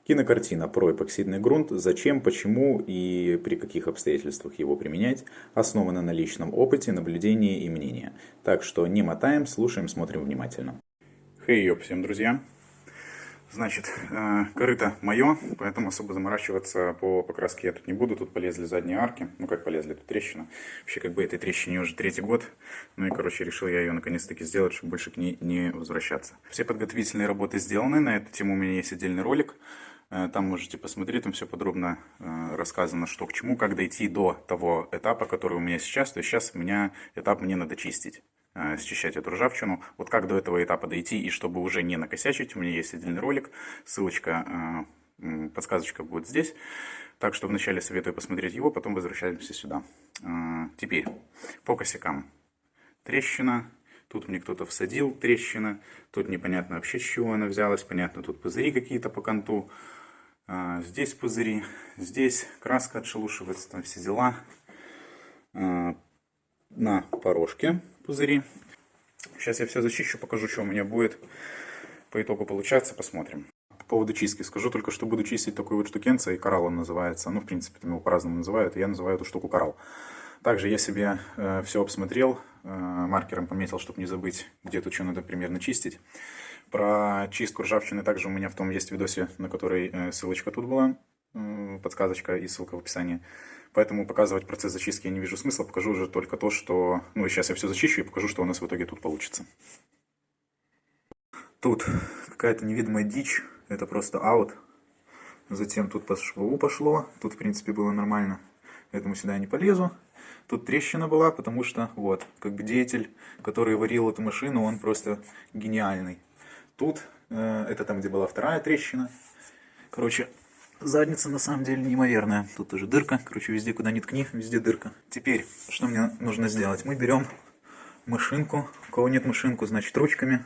Кинокартина про эпоксидный грунт, зачем, почему и при каких обстоятельствах его применять, основана на личном опыте, наблюдении и мнении. Так что не мотаем, слушаем, смотрим внимательно. Хей, всем друзья! Значит, корыто мое, поэтому особо заморачиваться по покраске я тут не буду. Тут полезли задние арки. Ну как полезли, тут трещина. Вообще как бы этой трещине уже третий год. Ну и короче решил я ее наконец-таки сделать, чтобы больше к ней не возвращаться. Все подготовительные работы сделаны. На эту тему у меня есть отдельный ролик. Там можете посмотреть, там все подробно рассказано, что к чему, как дойти до того этапа, который у меня сейчас. То есть сейчас у меня этап, мне надо чистить, счищать эту ржавчину. Вот как до этого этапа дойти и чтобы уже не накосячить, у меня есть отдельный ролик, ссылочка, подсказочка будет здесь. Так что вначале советую посмотреть его, потом возвращаемся сюда. Теперь по косякам. Трещина. Тут мне кто-то всадил, трещина. Тут непонятно вообще, с чего она взялась. Понятно, тут пузыри какие-то по конту. Здесь пузыри. Здесь краска отшелушивается, там все дела. На порожке пузыри. Сейчас я все зачищу, покажу, что у меня будет по итогу получаться, посмотрим. По поводу чистки скажу только, что буду чистить такой вот штукенцей, коралл он называется. Ну, в принципе, там его по-разному называют, я называю эту штуку коралл. Также я себе все обсмотрел, маркером пометил, чтобы не забыть, где тут что надо примерно чистить. Про чистку ржавчины также у меня в том есть видосе, на который ссылочка тут была, подсказочка и ссылка в описании. Поэтому показывать процесс зачистки я не вижу смысла, покажу уже только то, что... Ну, сейчас я все зачищу и покажу, что у нас в итоге тут получится. Тут какая-то невидимая дичь, это просто аут. Затем тут по шву пошло, тут в принципе было нормально, поэтому сюда я не полезу. Тут трещина была, потому что, вот, как бы деятель, который варил эту машину, он просто гениальный. Тут, это там, где была вторая трещина. Короче, задница на самом деле неимоверная. Тут тоже дырка. Короче, везде, куда ни ткни, везде дырка. Теперь, что мне нужно сделать? Мы берем машинку. У кого нет машинку, значит ручками.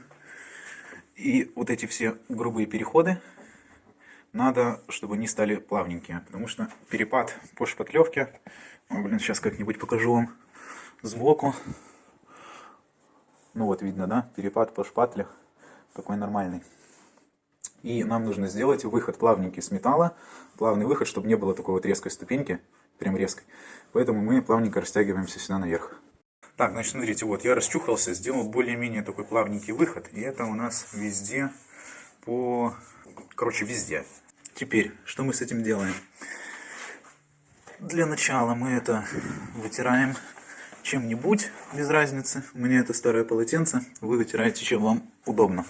И вот эти все грубые переходы надо, чтобы они стали плавненькие. Потому что перепад по шпатлевке... О, блин, сейчас как-нибудь покажу вам сбоку. Ну вот видно, да? Перепад по шпатле такой нормальный. И нам нужно сделать выход плавненький с металла. Плавный выход, чтобы не было такой вот резкой ступеньки. Прям резкой. Поэтому мы плавненько растягиваемся сюда наверх. Так, значит, смотрите, вот я расчухался, сделал более-менее такой плавненький выход. И это у нас везде по... Короче, везде. Теперь, что мы с этим делаем? Для начала мы это вытираем чем-нибудь, без разницы. У меня это старое полотенце, вы вытираете чем вам удобно.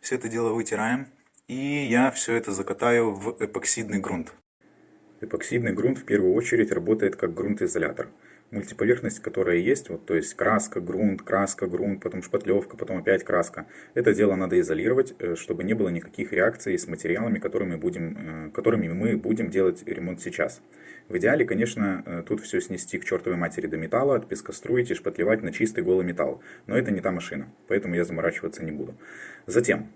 Все это дело вытираем, и я все это закатаю в эпоксидный грунт. Эпоксидный грунт в первую очередь работает как грунтоизолятор. Мультиповерхность, которая есть, вот, то есть краска, грунт, потом шпатлевка, потом опять краска. Это дело надо изолировать, чтобы не было никаких реакций с материалами, которыми мы будем делать ремонт сейчас. В идеале, конечно, тут все снести к чертовой матери до металла, отпескоструить и шпатлевать на чистый голый металл. Но это не та машина, поэтому я заморачиваться не буду. Затем,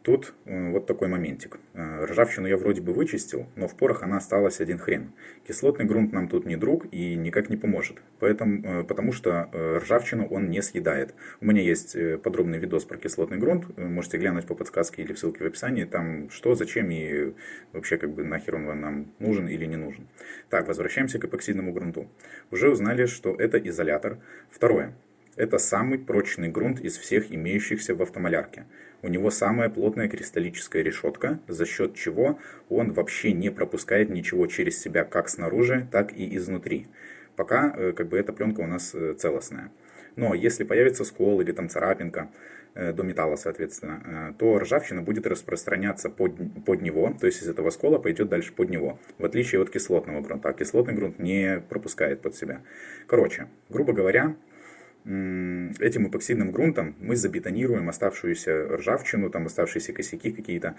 тут вот такой моментик. Ржавчину я вроде бы вычистил, но в порах она осталась один хрен. Кислотный грунт нам тут не друг и никак не поможет. Потому что ржавчину он не съедает. У меня есть подробный видос про кислотный грунт. Можете глянуть по подсказке или в ссылке в описании. Там что, зачем и вообще как бы нахер он нам нужен или не нужен. Так, возвращаемся к эпоксидному грунту. Уже узнали, что это изолятор. Второе. Это самый прочный грунт из всех имеющихся в автомалярке. У него самая плотная кристаллическая решетка, за счет чего он вообще не пропускает ничего через себя как снаружи, так и изнутри. Пока как бы эта пленка у нас целостная. Но если появится скол или там царапинка до металла, соответственно, то ржавчина будет распространяться под него, то есть из этого скола пойдет дальше под него, в отличие от кислотного грунта. Кислотный грунт не пропускает под себя. Короче, грубо говоря, этим эпоксидным грунтом мы забетонируем оставшуюся ржавчину, там оставшиеся косяки какие-то,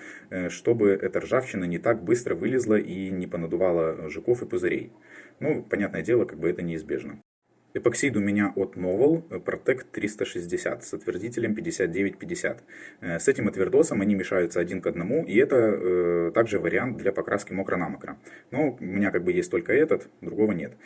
чтобы эта ржавчина не так быстро вылезла и не понадувала жуков и пузырей. Ну, понятное дело, как бы это неизбежно. Эпоксид у меня от Novel Protect 360 с отвердителем 5950. С этим отвердосом они мешаются один к одному, и это также вариант для покраски мокро-на-мокро. Но у меня как бы есть только этот, другого нет.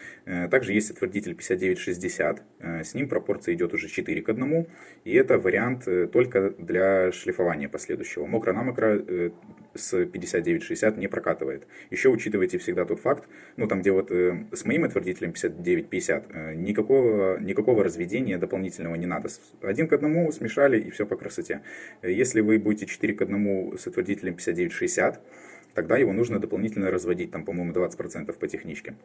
Также есть отвердитель 5960, с ним пропорция идет уже 4 к 1, и это вариант только для шлифования последующего. Мокро-на-мокро с 59,60 не прокатывает. Еще учитывайте всегда тот факт, ну там где вот с моим отвердителем 59,50 никакого разведения дополнительного не надо. 1 к 1 смешали и все по красоте. Если вы будете 4 к 1 с отвердителем 59,60, тогда его нужно дополнительно разводить, там, по-моему, 20% по техничке.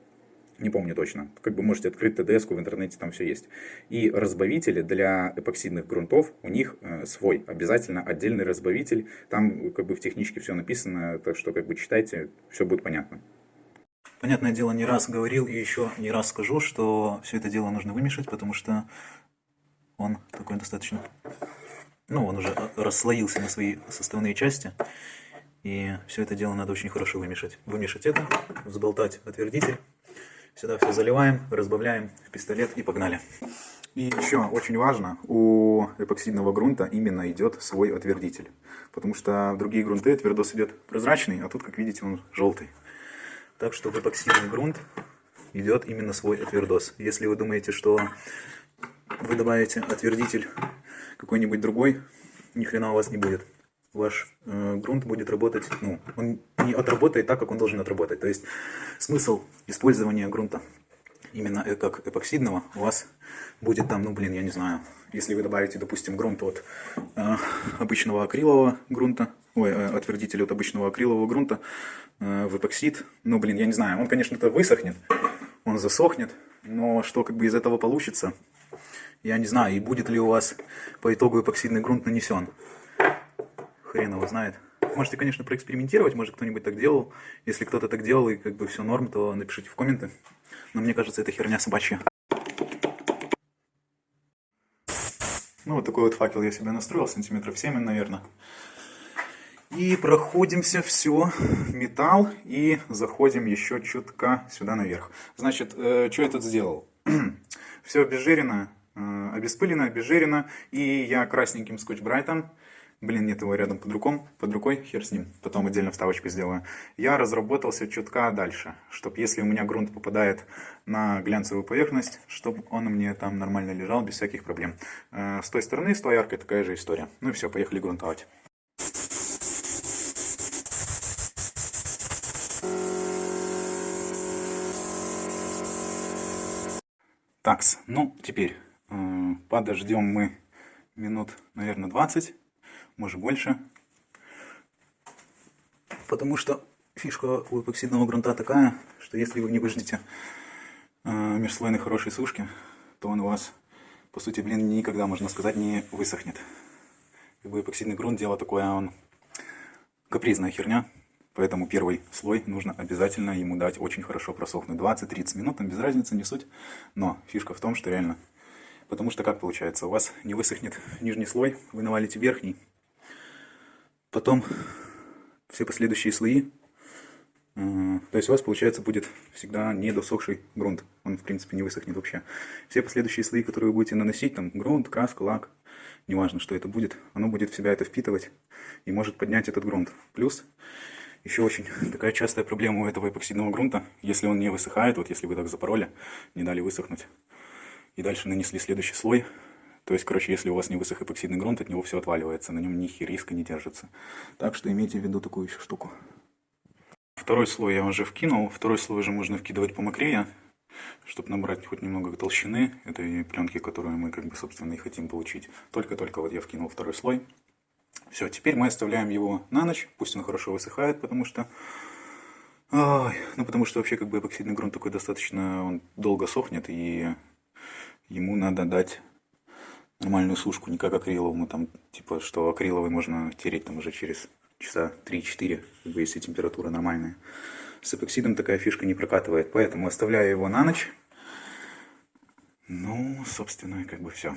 Не помню точно. Как бы можете открыть ТДС-ку, в интернете там все есть. И разбавители для эпоксидных грунтов, у них свой, обязательно отдельный разбавитель. Там как бы в техничке все написано, так что как бы читайте, все будет понятно. Понятное дело, не раз говорил и еще не раз скажу, что все это дело нужно вымешать, потому что он такой достаточно... Ну, он уже расслоился на свои составные части. И все это дело надо очень хорошо вымешать. Вымешать это, взболтать отвердитель. Сюда все заливаем, разбавляем в пистолет и погнали. И еще очень важно, у эпоксидного грунта именно идет свой отвердитель. Потому что в другие грунты отвердос идет прозрачный, а тут, как видите, он желтый. Так что в эпоксидный грунт идет именно свой отвердос. Если вы думаете, что вы добавите отвердитель какой-нибудь другой, ни хрена у вас не будет. Ваш грунт будет работать, ну, он не отработает так, как он должен отработать. То есть смысл использования грунта именно как эпоксидного у вас будет там, ну, блин, я не знаю, если вы добавите, допустим, грунт от обычного акрилового грунта, отвердитель от обычного акрилового грунта в эпоксид, ну, блин, я не знаю, он, конечно-то высохнет, он засохнет, но что как бы из этого получится, я не знаю, и будет ли у вас по итогу эпоксидный грунт нанесен. Хрен его знает. Можете, конечно, проэкспериментировать, может кто-нибудь так делал. Если кто-то так делал и как бы все норм, то напишите в комменты. Но мне кажется, это херня собачья. Ну вот такой вот факел я себе настроил, сантиметров 7, наверное. И проходимся все металл и заходим еще чутка сюда наверх. Значит, что я тут сделал? Все обезжирено, обеспылено, обезжирено. И я красненьким скотч-брайтом, блин, нет его рядом под рукой, хер с ним, потом отдельно вставочку сделаю. Я разработался чутка дальше, чтобы если у меня грунт попадает на глянцевую поверхность, чтобы он мне там нормально лежал, без всяких проблем. С той стороны, с той аркой такая же история. Ну и все, поехали грунтовать. Такс, ну теперь подождем мы минут, наверное, 20. Может больше, потому что фишка у эпоксидного грунта такая, что если вы не выждете межслойной хорошей сушки, то он у вас, по сути, блин, никогда, можно сказать, не высохнет. Как бы эпоксидный грунт дело такое, он капризная херня, поэтому первый слой нужно обязательно ему дать очень хорошо просохнуть. 20-30 минут, там без разницы, не суть, но фишка в том, что реально, потому что как получается, у вас не высохнет нижний слой, вы навалите верхний, потом все последующие слои, то есть у вас, получается, будет всегда недосохший грунт. Он, в принципе, не высохнет вообще. Все последующие слои, которые вы будете наносить, там грунт, краска, лак, неважно, что это будет, оно будет в себя это впитывать и может поднять этот грунт. Плюс, еще очень такая частая проблема у этого эпоксидного грунта, если он не высыхает, вот если вы так запороли, не дали высохнуть, и дальше нанесли следующий слой. То есть, короче, если у вас не высох эпоксидный грунт, от него все отваливается, на нем ни хериска не держится. Так что имейте в виду такую еще штуку. Второй слой я уже вкинул, второй слой уже можно вкидывать помокрее, чтобы набрать хоть немного толщины этой пленки, которую мы, как бы, собственно, и хотим получить. Только-только вот я вкинул второй слой. Все, теперь мы оставляем его на ночь, пусть он хорошо высыхает, потому что... потому что вообще, как бы, эпоксидный грунт такой достаточно, он долго сохнет, и ему надо дать нормальную сушку, не как акриловому, там, типа, что акриловый можно тереть там уже через часа 3-4, если температура нормальная. С эпоксидом такая фишка не прокатывает, поэтому оставляю его на ночь. Ну, собственно, как бы все.